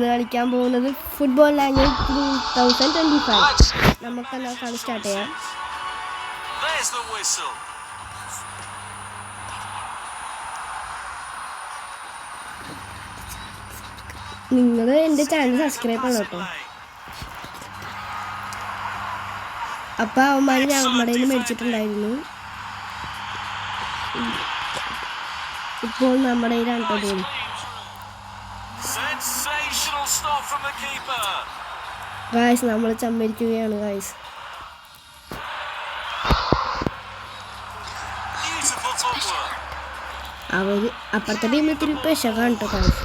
കളിക്കാൻ പോകുന്നത് football language 2025. നമുക്കെല്ലാം കളി സ്റ്റാർട്ട് ചെയ്യാം. നിങ്ങൾ എൻ്റെ ചാനൽ സബ്സ്ക്രൈബ് ചെയ്യണം കേട്ടോ. അപ്പം അവന്മാർ നമ്മുടെ കയ്യിൽ മേടിച്ചിട്ടുണ്ടായിരുന്നു. ഇപ്പോൾ നമ്മുടെ കയ്യിലാണ് കേട്ടോ ബോൾ. ഗായ്സ് നമ്മൾ ചമ്മരിക്കുകയാണ് ഗായ്സ്. അവര് അപ്പുറത്തെ ടീം ഇത്തിരി പെശകാണ് കേട്ടോ ഗായ്സ്.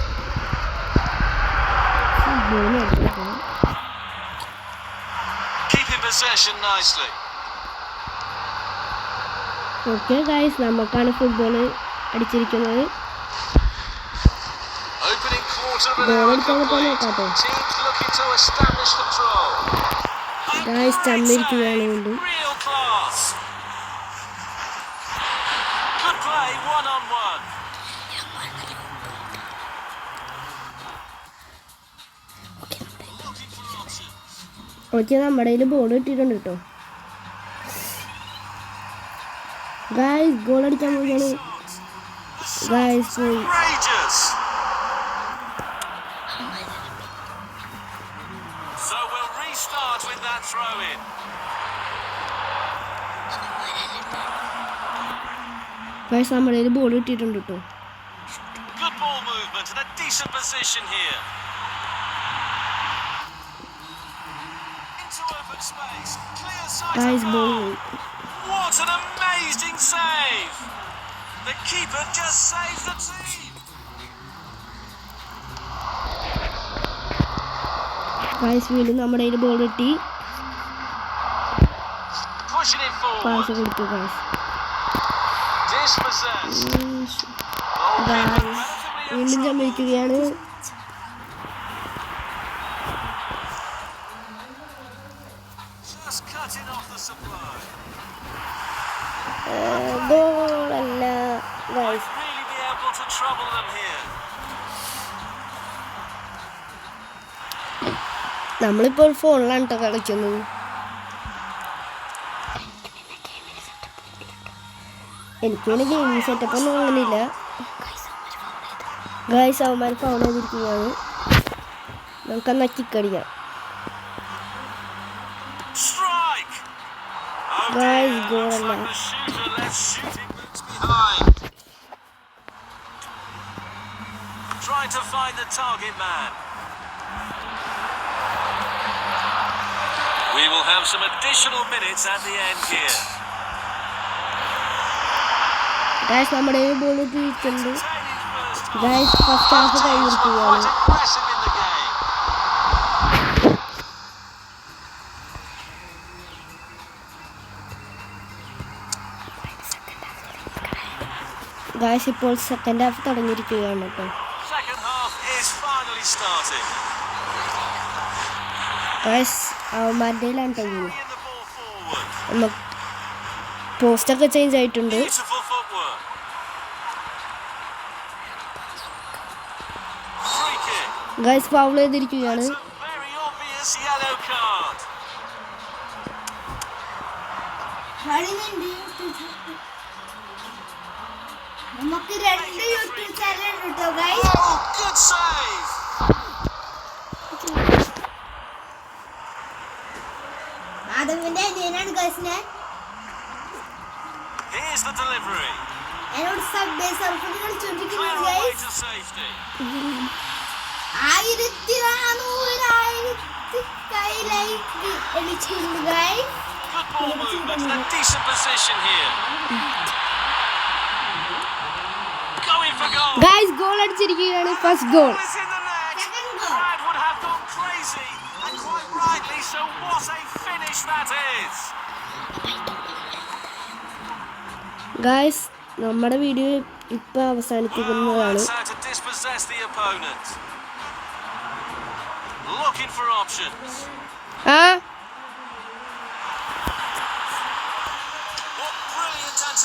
ഓക്കെ ഗായ്സ്, നമുക്കാണ് ഫുട്ബോൾ അടിച്ചിരിക്കുന്നത്. ഗായ്സ് ചമ്മിരിക്കുകയാണ് വീണ്ടും. ഓക്കെ, നമ്മുടെ കയ്യിൽ ബോൾ കിട്ടിയിട്ടുണ്ട് കേട്ടോ. ഗായ്സ് ഗോൾ അടിക്കാൻ പോവുകയാണ്. ഗായ്സ് പോയി. ഗായ്സ് നമ്മുടെ കയ്യിൽ ബോൾ കിട്ടിയിട്ടുണ്ട് കേട്ടോ. Guys, ball. What an amazing save! The keeper just saves the team. Guys, വീണ്ടും നമ്മുടെ കയ്യിൽ ബോൾ കിട്ടി. Pushing it forward. പാസ് കൊടുത്തു guys. Dispossessed. Guys, വീണ്ടും ചമ്മിരിക്കുകയാണ്. ഗോളല്ല ഗായ്സ്. നമ്മളിപ്പോൾ ഫോണിലാണ് കേട്ടോ കളിക്കുന്നത്. എനിക്ക് പിന്നെ ഗെയിമിംഗ് സെറ്റപ്പ് ഒന്നും അങ്ങനെയില്ല ഗായ്സ്. അവന്മാർ ഫൗൾ ചെയ്തിരിക്കുകയാണ്. നമുക്കെന്നാ കിക്കടിക്കാം guys. ഗോളല്ല. Trying to find the target man. We will have some additional minutes at the end here. Guys നമ്മുടെ ബോൾ തിരിച്ചുണ്ട് ഗായ്സ്. ഫസ്റ്റ് ഹാഫ് കഴിഞ്ഞിരിക്കുകയാണ്. ഗായ്സ് ഇപ്പോൾ സെക്കൻഡ് ഹാഫ് തുടങ്ങിയിരിക്കുകയാണ് കേട്ടോ. ഗായ്സ് അവന്മാരുടെ ടൈമിൽ പോസ്റ്റൊക്കെ ചേഞ്ച് ആയിട്ടുണ്ട്. ഗായ്സ് ഫൗൾ ചെയ്തിരിക്കുകയാണ്. നമുക്ക് രണ്ട് യൂട്യൂബ് ചാനൽ ഉണ്ട് ഗൈസ്. ആദമിന്റെ അനിയനാണ് ഗൈസ്. എന്നോട് സബ്വേ സർഫിൽ കളിച്ചോണ്ടിരിക്കുന്നത് ഗൈസ്. 1400 ലൈക്ക് അടിച്ചിട്ടുണ്ട് ഗൈസ്. ഗായ്സ് ഗോൾ അടിച്ചിരിക്കുകയാണ്. First goal. ഗായ്സ് നമ്മുടെ വീഡിയോ ഇപ്പൊ അവസാനിപ്പിക്കുന്നതാണ്. Looking for options.